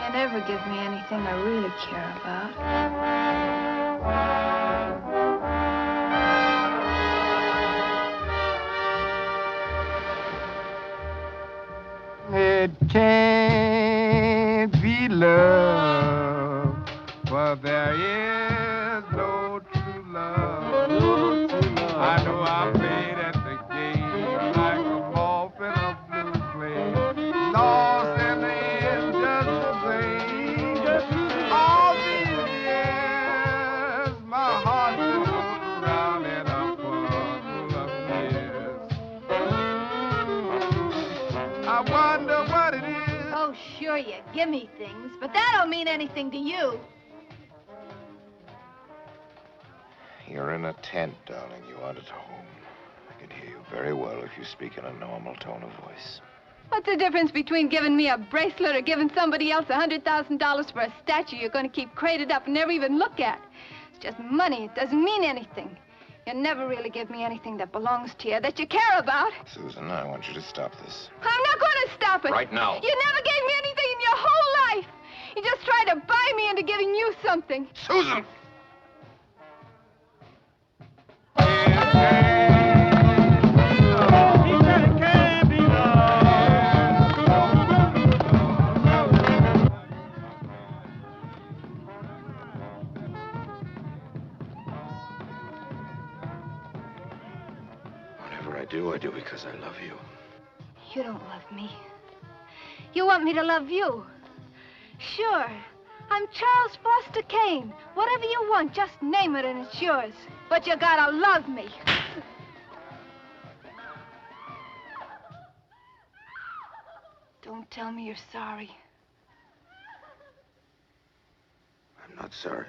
You never give me anything I really care about. It can't be love, for there is no true love. No true love. I know I played at the game like a moth in a blue flame, lost in the end just the same. All these years, my heart goes around in a puddle of tears. I wonder what it is. Oh, sure, you give me things, but that don't mean anything to you. You're in a tent, darling. You aren't at home. I can hear you very well if you speak in a normal tone of voice. What's the difference between giving me a bracelet or giving somebody else $100,000 for a statue you're going to keep crated up and never even look at? It's just money. It doesn't mean anything. You never really give me anything that belongs to you, that you care about. Susan, I want you to stop this. I'm not going to stop it. Right now. You never gave me anything in your whole life. You just tried to buy me into giving you something. Susan! Whatever I do because I love you. You don't love me. You want me to love you. Sure. I'm Charles Foster Kane. Whatever you want, just name it and it's yours. But you gotta love me. Don't tell me you're sorry. I'm not sorry.